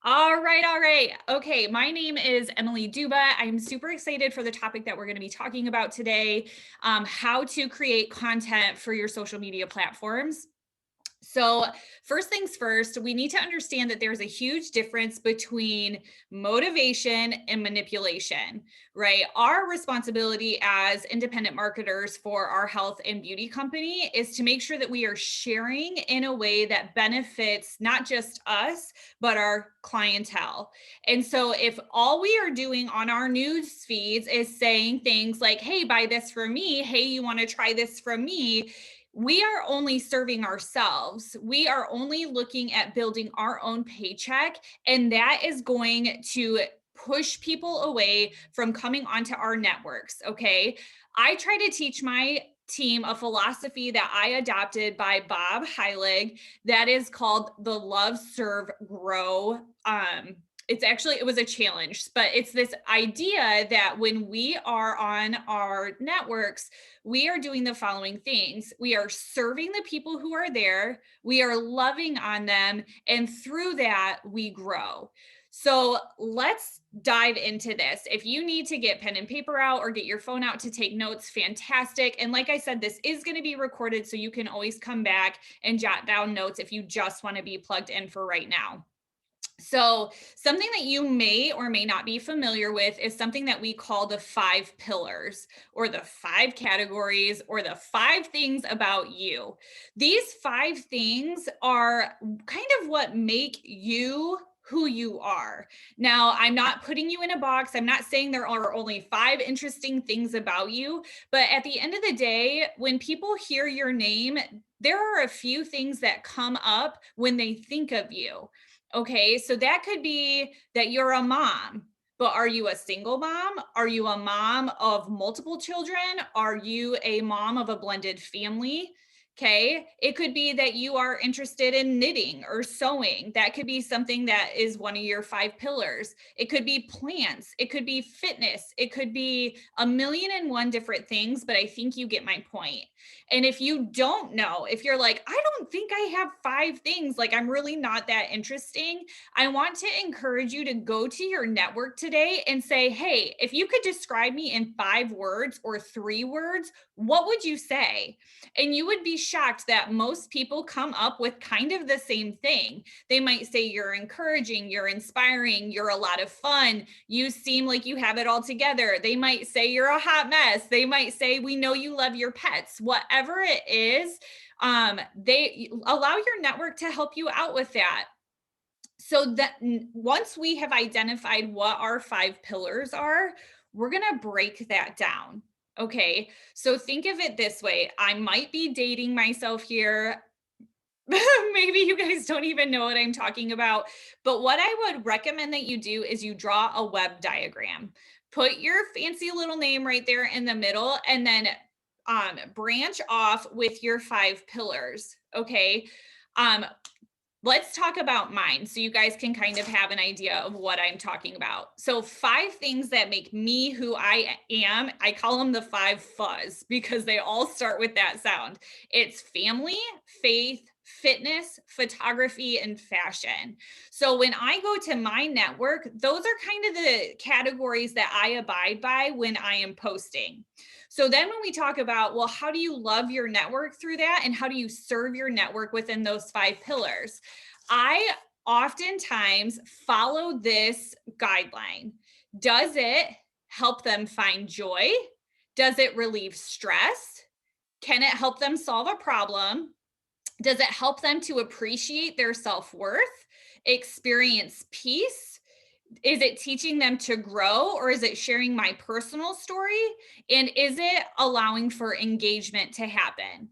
All right, all right. Okay, my name is Emily Duba. I'm super excited for the topic that we're going to be talking about today, how to create content for your social media platforms. So, first things first, we need to understand that there's a huge difference between motivation and manipulation, right? Our responsibility as independent marketers for our health and beauty company is to make sure that we are sharing in a way that benefits not just us, but our clientele. And so, if all we are doing on our news feeds is saying things like, hey, buy this from me, hey, you want to try this from me, we are only serving ourselves. We are only looking at building our own paycheck, and that is going to push people away from coming onto our networks. Okay. I try to teach my team a philosophy that I adopted by Bob Heilig that is called the Love, Serve, Grow. It was a challenge, but it's this idea that when we are on our networks, we are doing the following things. We are serving the people who are there, we are loving on them, and through that, we grow. So let's dive into this. If you need to get pen and paper out or get your phone out to take notes, fantastic. And like I said, this is going to be recorded, so you can always come back and jot down notes if you just want to be plugged in for right now. So, something that you may or may not be familiar with is something that we call the 5 pillars or the 5 categories or the 5 things about you. These 5 things are kind of what make you who you are. Now, I'm not putting you in a box. I'm not saying there are only 5 interesting things about you, but at the end of the day, when people hear your name, there are a few things that come up when they think of you. Okay, so that could be that you're a mom, but are you a single mom? Are you a mom of multiple children? Are you a mom of a blended family? Okay, it could be that you are interested in knitting or sewing. That could be something that is one of your 5 pillars. It could be plants, it could be fitness, it could be a million and one different things, but I think you get my point. And if you don't know, if you're like, I don't think I have 5 things, like I'm really not that interesting, I want to encourage you to go to your network today and say, hey, if you could describe me in 5 words or 3 words, what would you say? And you would be shocked that most people come up with kind of the same thing. They might say you're encouraging, you're inspiring, you're a lot of fun, you seem like you have it all together. They might say you're a hot mess. They might say, we know you love your pets. Whatever it is, they allow your network to help you out with that. So that once we have identified what our 5 pillars are, we're going to break that down. Okay. So think of it this way. I might be dating myself here. Maybe you guys don't even know what I'm talking about. But what I would recommend that you do is you draw a web diagram. Put your fancy little name right there in the middle, and then branch off with your 5 pillars. Okay. Um, let's talk about mine so you guys can kind of have an idea of what I'm talking about. So, 5 things that make me who I am, I call them the 5 fuzz because they all start with that sound. It's family, faith, fitness, photography, and fashion. So, when I go to my network, those are kind of the categories that I abide by when I am posting. So then when we talk about, well, how do you love your network through that? And how do you serve your network within those 5 pillars? I oftentimes follow this guideline. Does it help them find joy? Does it relieve stress? Can it help them solve a problem? Does it help them to appreciate their self worth, experience peace? Is it teaching them to grow, or is it sharing my personal story? And is it allowing for engagement to happen?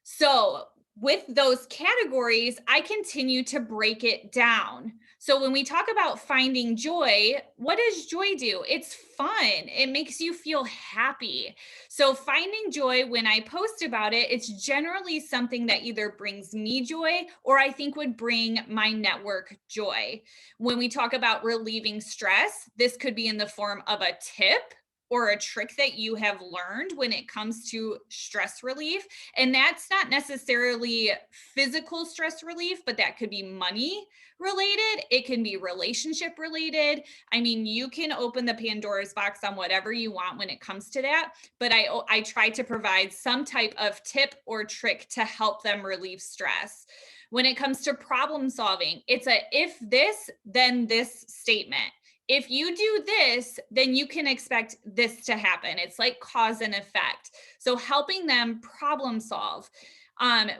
So, with those categories, I continue to break it down. So, when we talk about finding joy, what does joy do? It's fun, it makes you feel happy. So, finding joy, when I post about it, it's generally something that either brings me joy or I think would bring my network joy. When we talk about relieving stress, this could be in the form of a tip. or a trick that you have learned when it comes to stress relief. And that's not necessarily physical stress relief, but that could be money related. It can be relationship related. I mean, you can open the Pandora's box on whatever you want when it comes to that. But I try to provide some type of tip or trick to help them relieve stress. When it comes to problem solving, it's a if this, then this statement. If you do this, then you can expect this to happen. It's like cause and effect. So helping them problem solve.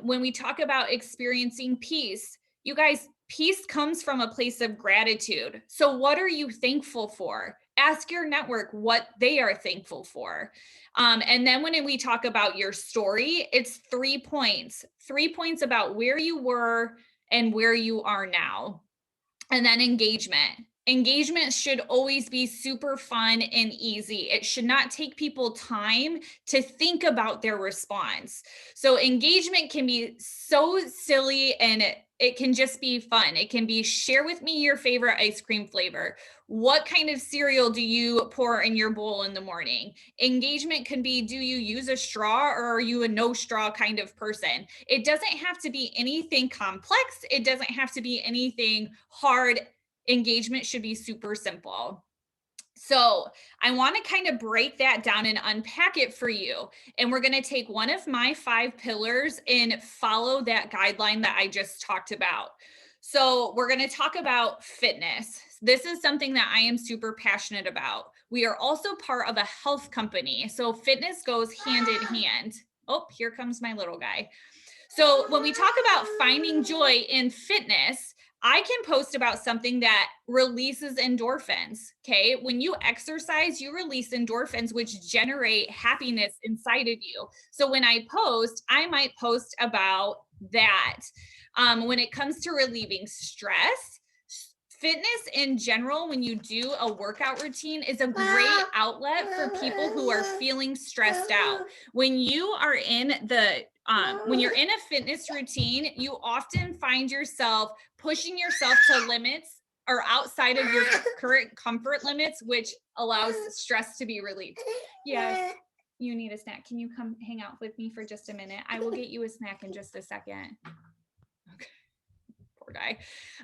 When we talk about experiencing peace, you guys, peace comes from a place of gratitude. So what are you thankful for? Ask your network what they are thankful for. And then when we talk about your story, it's 3 points, 3 points about where you were and where you are now. And then engagement. Engagement should always be super fun and easy. It should not take people time to think about their response. So engagement can be so silly, and it can just be fun. It can be share with me your favorite ice cream flavor. What kind of cereal do you pour in your bowl in the morning? Engagement can be, do you use a straw, or are you a no straw kind of person? It doesn't have to be anything complex. It doesn't have to be anything hard. Engagement should be super simple. So I want to kind of break that down and unpack it for you. And we're going to take one of my 5 pillars and follow that guideline that I just talked about. So we're going to talk about fitness. This is something that I am super passionate about. We are also part of a health company. So fitness goes hand in hand. Oh, here comes my little guy. So when we talk about finding joy in fitness, I can post about something that releases endorphins. Okay. When you exercise, you release endorphins, which generate happiness inside of you. So when I post, I might post about that. When it comes to relieving stress, fitness in general, when you do a workout routine, is a great outlet for people who are feeling stressed out. When you are in the when you're in a fitness routine, you often find yourself pushing yourself to limits or outside of your current comfort limits, which allows stress to be relieved. Yes, you need a snack. Can you come hang out with me for just a minute? I will get you a snack in just a second. Okay. Poor guy.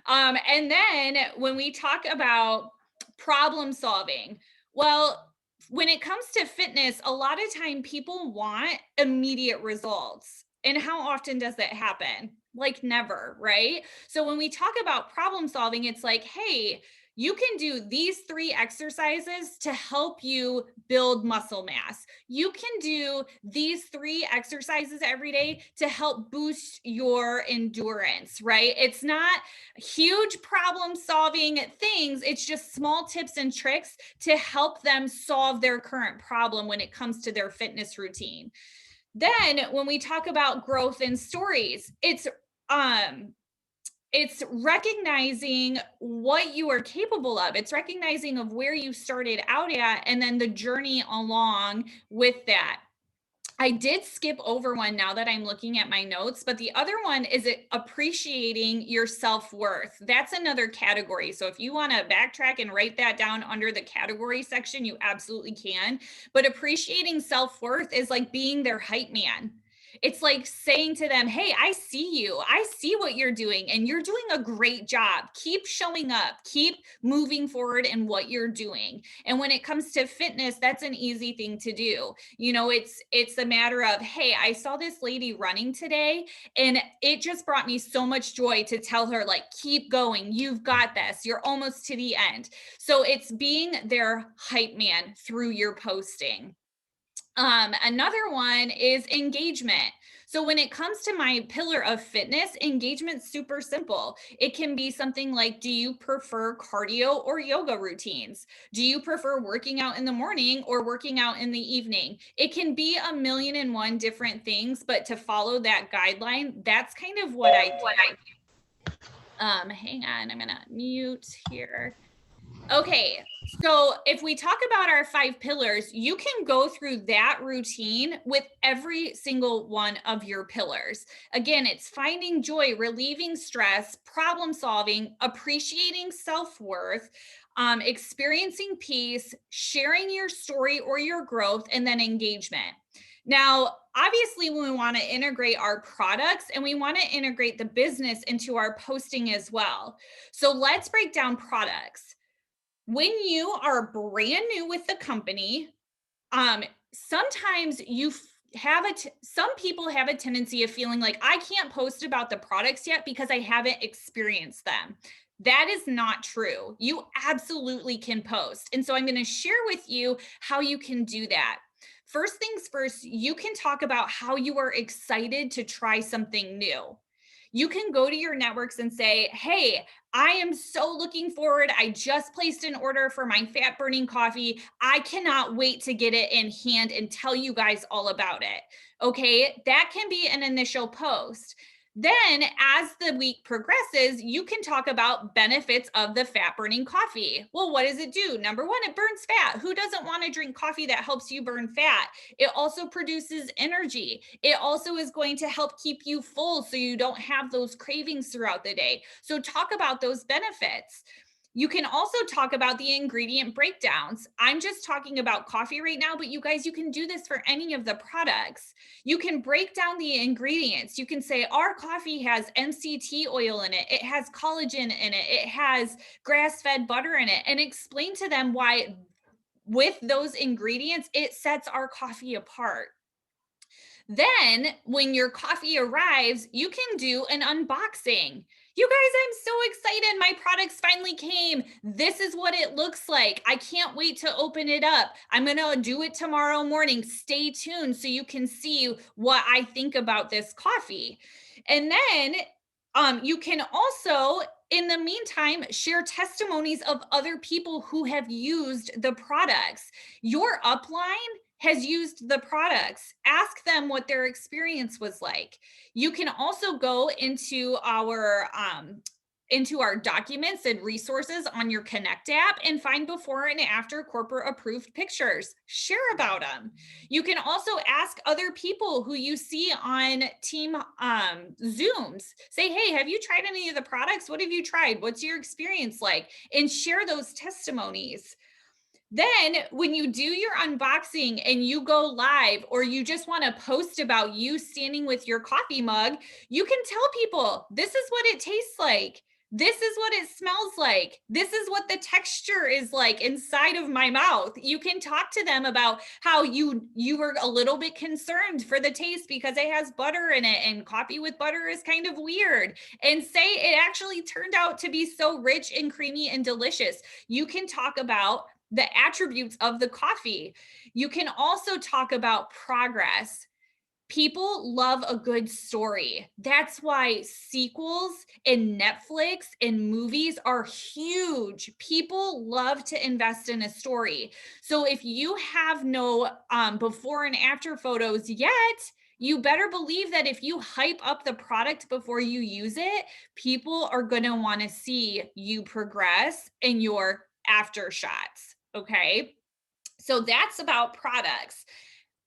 And then when we talk about problem solving, well, when it comes to fitness, a lot of time people want immediate results. And how often does that happen? Like never, right? So when we talk about problem solving, it's like, hey, you can do these 3 exercises to help you build muscle mass. You can do these 3 exercises every day to help boost your endurance, right? It's not huge problem solving things. It's just small tips and tricks to help them solve their current problem when it comes to their fitness routine. Then when we talk about growth and stories, it's recognizing what you are capable of. It's recognizing of where you started out at and then the journey along with that. I did skip over one now that I'm looking at my notes, but the other one is appreciating your self-worth. That's another category. So if you want to backtrack and write that down under the category section, you absolutely can. But appreciating self-worth is like being their hype man. It's like saying to them, hey, I see you. I see what you're doing, and you're doing a great job. Keep showing up, keep moving forward in what you're doing. And when it comes to fitness, that's an easy thing to do. You know, it's a matter of, hey, I saw this lady running today, and it just brought me so much joy to tell her, like, keep going. You've got this. You're almost to the end. So it's being their hype man through your posting. Another one is engagement. So when it comes to my pillar of fitness, engagement's super simple. It can be something like, do you prefer cardio or yoga routines? Do you prefer working out in the morning or working out in the evening? It can be a million and one different things, but to follow that guideline, that's kind of what I do. Hang on, I'm gonna mute here. Okay, so if we talk about our 5 pillars, you can go through that routine with every single one of your pillars. Again, it's finding joy, relieving stress, problem solving, appreciating self worth, experiencing peace, sharing your story or your growth, and then engagement. Now, obviously, we want to integrate our products and we want to integrate the business into our posting as well. So let's break down products. When you are brand new with the company, um, sometimes some people have a tendency of feeling like I can't post about the products yet because I haven't experienced them. That is not true. You absolutely can post. And so I'm going to share with you how you can do that. First things first, you can talk about how you are excited to try something new. You can go to your networks and say, hey, I am so looking forward. I just placed an order for my fat burning coffee. I cannot wait to get it in hand and tell you guys all about it. Okay, that can be an initial post. Then, as the week progresses, you can talk about benefits of the fat burning coffee. Well, what does it do? Number one, it burns fat. Who doesn't want to drink coffee that helps you burn fat? It also produces energy. It also is going to help keep you full so you don't have those cravings throughout the day. So, talk about those benefits. You can also talk about the ingredient breakdowns. I'm just talking about coffee right now, but you guys, you can do this for any of the products. You can break down the ingredients. You can say, our coffee has MCT oil in it, it has collagen in it, it has grass fed butter in it, and explain to them why, with those ingredients, it sets our coffee apart. Then, when your coffee arrives, you can do an unboxing. You guys, I'm so excited. My products finally came. This is what it looks like. I can't wait to open it up. I'm going to do it tomorrow morning. Stay tuned so you can see what I think about this coffee. And then you can also, in the meantime, share testimonies of other people who have used the products. Your upline has used the products. Ask them what their experience was like. You can also go into our documents and resources on your Connect app and find before and after corporate approved pictures. Share about them. You can also ask other people who you see on team Zooms. Say, hey, have you tried any of the products? What have you tried? What's your experience like? And share those testimonies. Then, when you do your unboxing and you go live, or you just want to post about you standing with your coffee mug, you can tell people this is what it tastes like. This is what it smells like. This is what the texture is like inside of my mouth. You can talk to them about how you were a little bit concerned for the taste because it has butter in it and coffee with butter is kind of weird, and say it actually turned out to be so rich and creamy and delicious. You can talk about the attributes of the coffee. You can also talk about progress. People love a good story. That's why sequels in Netflix and movies are huge. People love to invest in a story. So if you have no before and after photos yet, you better believe that if you hype up the product before you use it, people are going to want to see you progress in your after shots. Okay. So that's about products.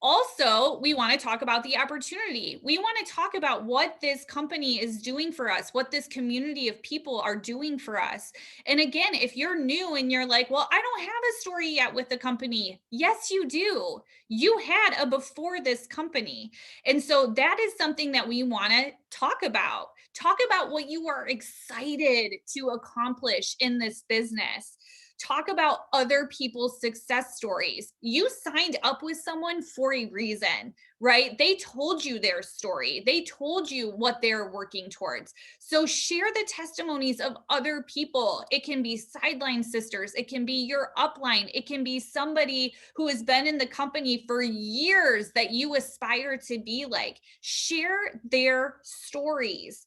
Also, we want to talk about the opportunity. We want to talk about what this company is doing for us, what this community of people are doing for us. And again, if you're new and you're like, well, I don't have a story yet with the company. Yes, you do. You had a before this company. And so that is something that we want to talk about. Talk about what you are excited to accomplish in this business. Talk about other people's success stories. You signed up with someone for a reason, right? They told you their story. They told you what they're working towards. So share the testimonies of other people. It can be sideline sisters. It can be your upline. It can be somebody who has been in the company for years that you aspire to be like. Share their stories.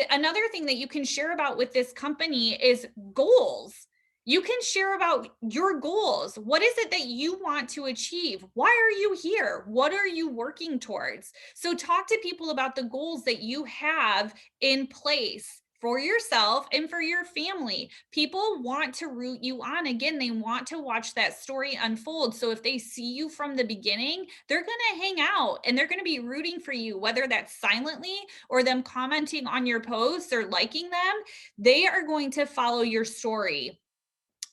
Another thing that you can share about with this company is goals. You can share about your goals. What is it that you want to achieve? Why are you here? What are you working towards? So talk to people about the goals that you have in place for yourself and for your family. People want to root you on. Again, they want to watch that story unfold. So if they see you from the beginning, they're going to hang out and they're going to be rooting for you, whether that's silently or them commenting on your posts or liking them. They are going to follow your story.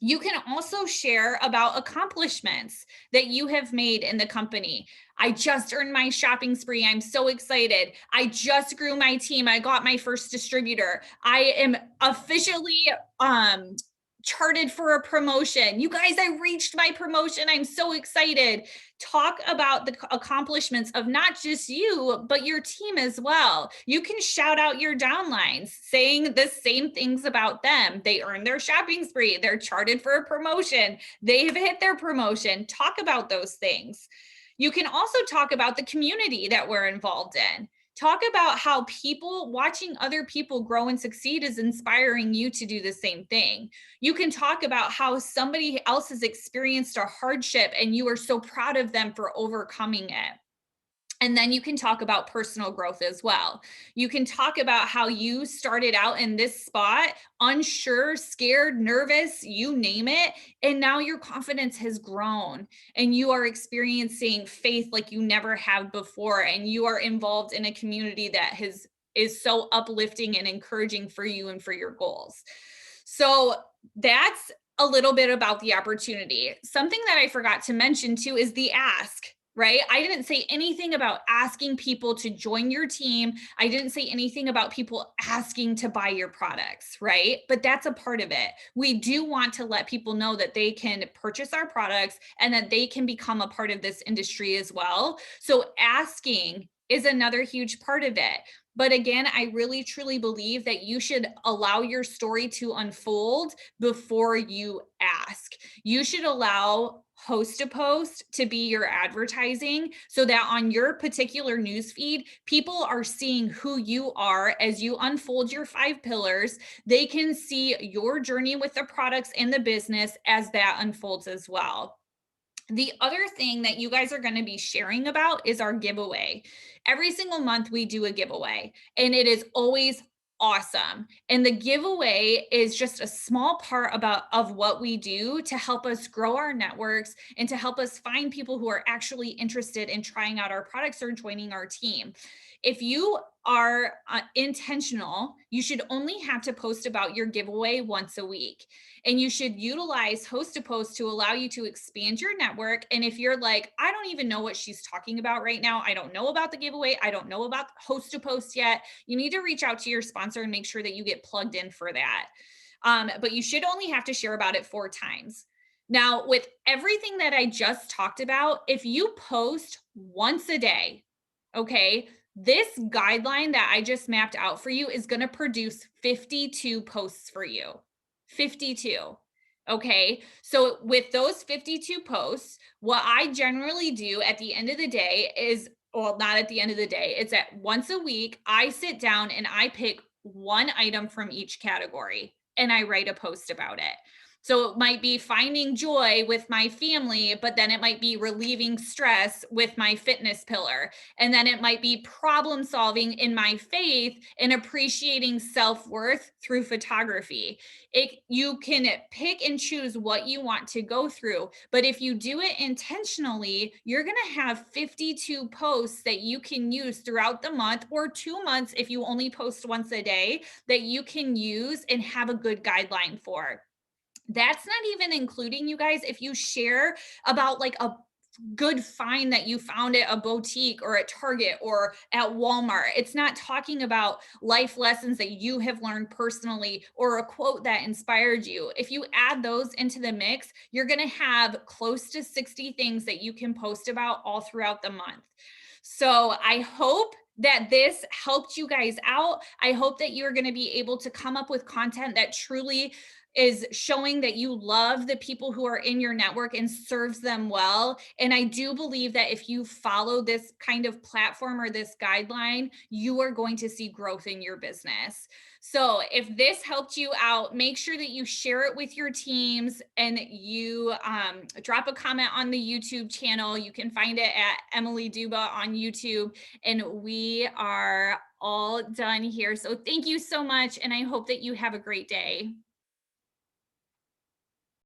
You can also share about accomplishments that you have made in the company. I just earned my shopping spree. I'm so excited. I just grew my team. I got my first distributor. I am officially charted for a promotion. You guys, I reached my promotion. I'm so excited. Talk about the accomplishments of not just you, but your team as well. You can shout out your downlines saying the same things about them. They earned their shopping spree. They're charted for a promotion. They have hit their promotion. Talk about those things. You can also talk about the community that we're involved in. Talk about how people watching other people grow and succeed is inspiring you to do the same thing. You can talk about how somebody else has experienced a hardship and you are so proud of them for overcoming it. And then you can talk about personal growth as well. You can talk about how you started out in this spot, unsure, scared, nervous, you name it. And now your confidence has grown and you are experiencing faith like you never have before. And you are involved in a community that is so uplifting and encouraging for you and for your goals. So that's a little bit about the opportunity. Something that I forgot to mention too is the ask. Right? I didn't say anything about asking people to join your team. I didn't say anything about people asking to buy your products, right? But that's a part of it. We do want to let people know that they can purchase our products and that they can become a part of this industry as well. So asking is another huge part of it. But again, I really truly believe that you should allow your story to unfold before you ask. You should allow host to post to be your advertising so that on your particular newsfeed, people are seeing who you are as you unfold your 5 pillars. They can see your journey with the products and the business as that unfolds as well. The other thing that you guys are going to be sharing about is our giveaway. Every single month we do a giveaway and it is always awesome. And the giveaway is just a small part of what we do to help us grow our networks and to help us find people who are actually interested in trying out our products or joining our team. If you are intentional, you should only have to post about your giveaway once a week. And you should utilize host to post to allow you to expand your network. And if you're like, I don't even know what she's talking about right now, I don't know about the giveaway, I don't know about host to post yet, you need to reach out to your sponsor and make sure that you get plugged in for that. But you should only have to share about it 4 times. Now, with everything that I just talked about, if you post once a day, okay, this guideline that I just mapped out for you is going to produce 52 posts for you. 52. Okay. So with those 52 posts, what I generally do at the end of the day is, well, not at the end of the day, it's at once a week, I sit down and I pick one item from each category and I write a post about it. So it might be finding joy with my family, but then it might be relieving stress with my fitness pillar. And then it might be problem solving in my faith and appreciating self-worth through photography. You can pick and choose what you want to go through. But if you do it intentionally, you're going to have 52 posts that you can use throughout the month or 2 months if you only post once a day that you can use and have a good guideline for. That's not even including, you guys, if you share about like a good find that you found at a boutique or at Target or at Walmart. It's not talking about life lessons that you have learned personally or a quote that inspired you. If you add those into the mix, you're going to have close to 60 things that you can post about all throughout the month. So I hope that this helped you guys out. I hope that you're going to be able to come up with content that truly is showing that you love the people who are in your network and serves them well. And I do believe that if you follow this kind of platform or this guideline, you are going to see growth in your business. So if this helped you out, make sure that you share it with your teams, and you drop a comment on the YouTube channel. You can find it at Emily Duba on YouTube. And we are all done here. So thank you so much. And I hope that you have a great day.